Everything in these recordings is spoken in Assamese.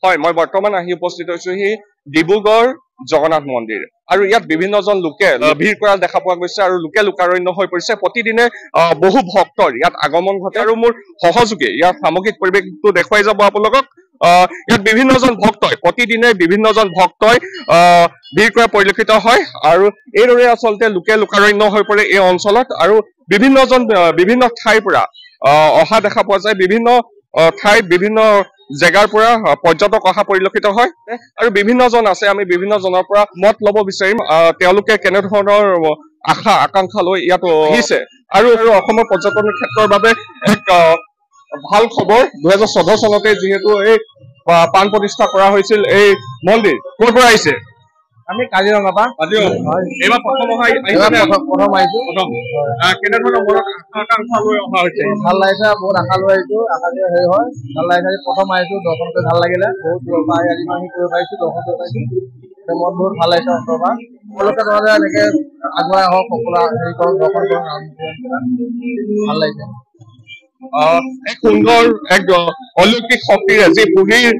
হয় মই বৰ্তমান আহি উপস্থিত হৈছো সেই ডিব্ৰুগড় জগন্নাথ মন্দিৰ আৰু ইয়াত বিভিন্নজন লোকে ভিৰ কৰা দেখা পোৱা গৈছে আৰু লোকে লোকাৰণ্য হৈ পৰিছে প্ৰতিদিনে বহু ভক্তৰ ইয়াত আগমন ঘটে আৰু মোৰ সহযোগী ইয়াৰ সামগ্ৰিক পৰিৱেশটো দেখুৱাই যাব আপোনালোকক ইয়াত বিভিন্নজন ভক্তই প্ৰতিদিনে বিভিন্নজন ভক্তই ভিৰ কৰা পৰিলক্ষিত হয় আৰু এইদৰে আচলতে লোকে লোকাৰণ্য হৈ পৰে এই অঞ্চলত আৰু বিভিন্নজন বিভিন্ন ঠাইৰ পৰা অহা দেখা পোৱা যায় বিভিন্ন ঠাইত বিভিন্ন জেগাৰ পৰা পৰ্যটক অহা পৰিলক্ষিত হয় আৰু বিভিন্নজন আছে আমি বিভিন্নজনৰ পৰা মত ল'ব বিচাৰিম তেওঁলোকে কেনেধৰণৰ আশা আকাংক্ষা লৈ ইয়াত আহিছে আৰু অসমৰ পৰ্যটন ক্ষেত্ৰৰ বাবে এক ভাল খবৰ 2014 চনতে যিহেতু এই প্ৰাণ প্ৰতিষ্ঠা কৰা হৈছিল এই মন্দিৰ ক'ৰ পৰা আহিছে আমি কাজিৰঙা পৰা এইবাৰ প্ৰথম আহিছো কেনেধৰণৰ মনত আকাংক্ষা লৈ অহা হৈছে ভাল লাগিছে বহুত আশা লৈ আহিছো আশা যে হেৰি হয় ভাল লাগিছে প্ৰথম আহিছো দৰ্শন কৰি ভাল লাগিলে বহুত দূৰৰ পৰা আজি আমি কৰিব পাৰিছো দৰ্শন কৰিব পাৰিছো মন বহুত ভাল লাগিছে অন্তৰৰ পৰা সকলোকে ধৰা এনেকে আগুৱাই আহক সকলো হেৰি কৰক দৰ্শন কৰক ভাল লাগিছে এক সুন্দৰ এক অলৌকিক শক্তিৰে যি পুৰীৰ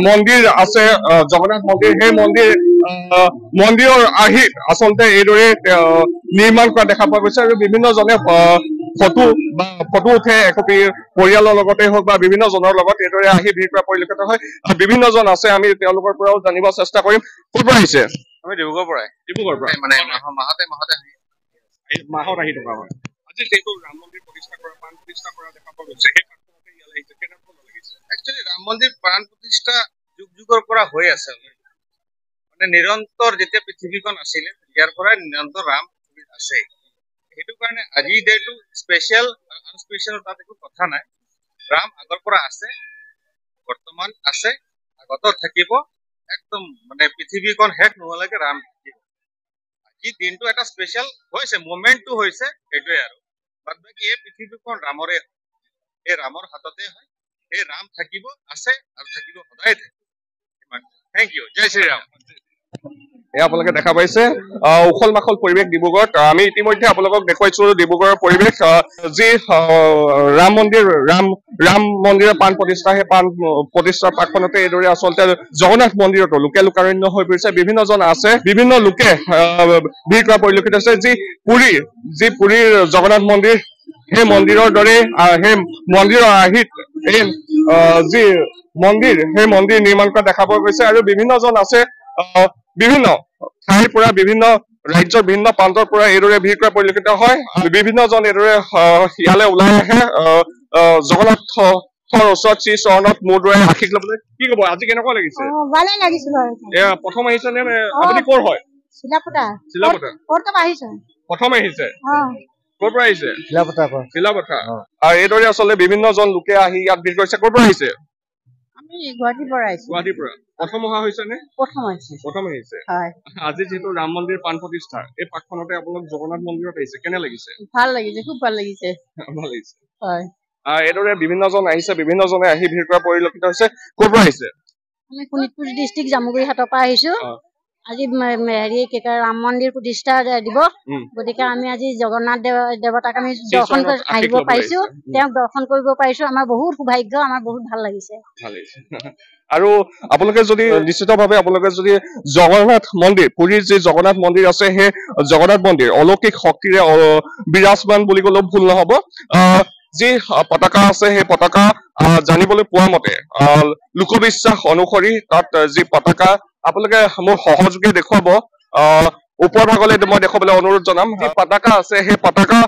মন্দিৰ আছে জগন্নাথ মন্দিৰ সেই মন্দিৰৰ আৰ্হিত আচলতে এইদৰে নিৰ্মাণ কৰা দেখা পোৱা গৈছে আৰু বিভিন্নজনে ফটো উঠে একপি পৰিয়ালৰ লগতে হওক বা বিভিন্নজনৰ লগত এইদৰে আহি ভিৰ কৰা পৰিলক্ষিত হয় বিভিন্নজন আছে আমি তেওঁলোকৰ পৰাও জানিব চেষ্টা কৰিম ক'ৰ পৰা আহিছে আমি ডিব্ৰুগড়ৰ পৰা মানে মাহত আহি থকা হয় আজি যিহেতু ৰাম মন্দিৰ প্ৰতিষ্ঠা কৰা প্ৰাণ প্ৰতিষ্ঠা কৰা দেখা পোৱা গৈছে সেই প্ৰাৰ্থনাতে ইয়ালৈ আহিছে কেনেধৰণৰ লাগিছে একচুৱেলি ৰাম মন্দিৰ প্ৰাণ প্ৰতিষ্ঠা যুগৰ পৰা হৈ আছে মানে নিৰন্তৰ যেতিয়া পৃথিৱীখন আছিলে ইয়াৰ পৰাই নিৰন্তৰ ৰাম আছে সেইটো কাৰণে আজি ডেটো স্পেচিয়েল আনস্পেচিয়েল তাত একো কথা নাই ৰাম আগৰ পৰা আছে বৰ্তমান আছে আগতো থাকিব একদম মানে পৃথিৱীখন শেষ নোহোৱালৈকে ৰাম থাকিব আজি দিনটো এটা স্পেচিয়েল হৈছে মুভমেণ্টটো হৈছে সেইটোৱে আৰু বাদ বাকী এই পৃথিৱীখন ৰামৰে এই ৰামৰ হাততে হয় এই ৰাম থাকিব আছে আৰু থাকিব সদায় থাকিব থেংক ইউ জয় শ্ৰীৰাম এয়া আপোনালোকে দেখা পাইছে উখল মাখল পৰিৱেশ ডিব্ৰুগড়ত আমি ইতিমধ্যে আপোনালোকক দেখুৱাইছো ডিব্ৰুগড়ৰ পৰিৱেশ যি ৰাম মন্দিৰৰ প্ৰাণ প্ৰতিষ্ঠা সেই প্ৰাণ প্ৰতিষ্ঠাৰ প্ৰাকখনতে এইদৰে আচলতে জগন্নাথ মন্দিৰতো লোকে লোকাৰণ্য হৈ পৰিছে বিভিন্নজন আছে বিভিন্ন লোকে ভিৰ কৰা পৰিলক্ষিত হৈছে যি পুৰীৰ জগন্নাথ মন্দিৰ সেই মন্দিৰৰ দৰে সেই মন্দিৰৰ আৰ্হিত এই যি মন্দিৰ সেই মন্দিৰ নিৰ্মাণ কৰা দেখা পোৱা গৈছে আৰু বিভিন্নজন আছে বিভিন্ন ঠাইৰ পৰা বিভিন্ন ৰাজ্যৰ বিভিন্ন প্ৰান্তৰ পৰা এইদৰে ভিৰ কৰা পৰিলক্ষিত হয় বিভিন্নজন এইদৰে ইয়ালৈ ওলাই আহে জগন্নাথৰ ওচৰত শ্ৰী চৰণত মূৰ দোৱাই আশীষ ল'বলৈ কি ক'ব আজি কেনেকুৱা লাগিছে ভালে লাগিছিল এয়া প্ৰথম আহিছে নে আপুনি ক'ৰ হয় চিলাপতা প্ৰথম আহিছে ক'ৰ পৰা আহিছে চিলাপতা আৰু এইদৰে আচলতে বিভিন্নজন লোকে আহি ইয়াত ভিৰ কৰিছে ক'ৰ পৰা আহিছে আমি গুৱাহাটীৰ পৰা আহিছো গুৱাহাটীৰ পৰা প্ৰথম অহা হৈছে নে প্ৰথম আহিছে আজি যিহেতু ৰাম মন্দিৰ প্ৰাণ প্ৰতিষ্ঠা এই প্ৰাকখনতে আপোনালোক জগন্নাথ মন্দিৰত আহিছে কেনে লাগিছে ভাল লাগিছে খুব ভাল লাগিছে হয় এইদৰে বিভিন্নজন আহিছে বিভিন্নজনে আহি ভিৰ কৰা পৰিলক্ষিত হৈছে ক'ৰ পৰা আহিছে আমি শোণিতপুৰ ডিষ্ট্ৰিক্ট জামুগুৰি হাটৰ পৰা আহিছো আজি হেৰি কি কয় ৰাম মন্দিৰ প্ৰতিষ্ঠা দিব গতিকে আমি আজি জগন্নাথ দেৱতাক আমি দৰ্শন কৰি আহিব পাৰিছো তেওঁক দৰ্শন কৰিব পাৰিছো আমাৰ বহুত সৌভাগ্য আমাৰ বহুত ভাল লাগিছে আৰু আপোনালোকে যদি নিশ্চিতভাৱে আপোনালোকে যদি জগন্নাথ মন্দিৰ পুৰীৰ যি জগন্নাথ মন্দিৰ আছে সেই জগন্নাথ মন্দিৰ অলৌকিক শক্তিৰে বিৰাজমান বুলি ক'লেও ভুল নহ'ব যি পতাকা আছে সেই পতাকা জানিবলৈ পোৱা মতে লোকবিশ্বাস অনুসৰি তাত যি পতাকা আপোনালোকে মোৰ সহযোগী দেখুৱাব ওপৰ ভাগলৈ মই দেখুৱাবলৈ অনুৰোধ জনাম যি পতাকা আছে সেই পতাকা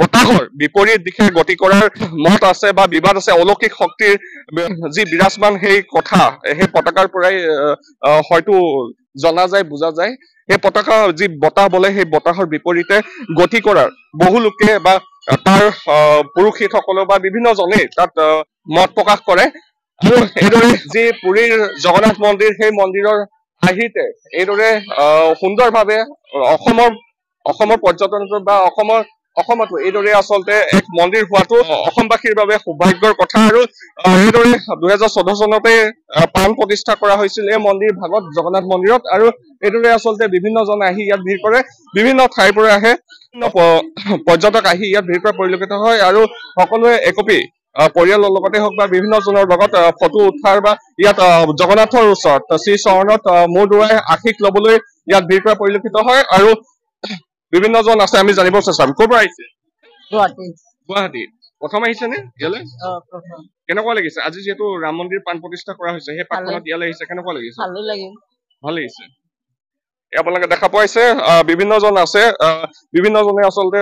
বতাহৰ বিপৰীত দিশে গতি কৰাৰ মত আছে বা বিবাদ আছে অলৌকিক শক্তিৰ যি বিৰাজমান সেই কথা সেই পতাকাৰ পৰাই হয়তো জনা যায় বুজা যায় সেই পতাকা যি বতাহ বলে সেই বতাহৰ বিপৰীতে গতি কৰাৰ বহু লোকে বা তাৰ পুৰুষসকলেও বা বিভিন্নজনে তাত মত প্ৰকাশ কৰে আৰু এইদৰে যি পুৰীৰ জগন্নাথ মন্দিৰ সেই মন্দিৰৰ আৰ্হিতে এইদৰে সুন্দৰভাৱে অসমৰ পৰ্যটন বা অসমতো এইদৰে আচলতে এক মন্দিৰ হোৱাটো অসমবাসীৰ বাবে সৌভাগ্যৰ কথা আৰু এইদৰে 2014 চনতে প্ৰাণ প্ৰতিষ্ঠা কৰা হৈছিল এই মন্দিৰ ভাগত জগন্নাথ মন্দিৰত আৰু এইদৰে আচলতে বিভিন্নজনে আহি ইয়াত ভিৰ কৰে বিভিন্ন ঠাইৰ পৰা আহে পৰ্যটক আহি ইয়াত ভিৰ কৰা পৰিলক্ষিত হয় আৰু সকলোৱে একপি পৰিয়ালৰ লগতে হওক বা বিভিন্ন জনৰ লগত ফটো উঠাৰ বা ইয়াত জগন্নাথৰ ওচৰত শ্ৰী চৰণত মূৰ দোৱাই আশীষ লবলৈ ইয়াত ভিৰ কৰা পৰিলক্ষিত হয় আৰু বিভিন্ন জন আছে আমি জানিব চেষ্টা কৰিম। ক'ৰ পৰা আহিছে? গুৱাহাটী। প্ৰথম আহিছে নে ইয়ালৈ? কেনেকুৱা লাগিছে আজি যিহেতু ৰাম মন্দিৰ প্ৰাণ প্ৰতিষ্ঠা কৰা হৈছে সেই পাঠখনত ইয়ালৈ আহিছে কেনেকুৱা লাগিছে? ভাল লাগিছে। আপোনালোকে দেখা পাইছে বিভিন্ন জন আছে বিভিন্ন জনে আচলতে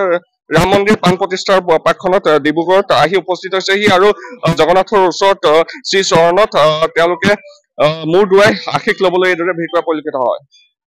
ৰাম মন্দিৰ প্ৰাণ প্ৰতিষ্ঠাৰ পাঠখনত ডিব্ৰুগড়ত আহি উপস্থিত হৈছেহি আৰু জগন্নাথৰ ওচৰত শ্ৰী চৰণত তেওঁলোকে মূৰ দোৱাই আশীষ লবলৈ এইদৰে ভিৰ কৰা পৰিলক্ষিত হয়।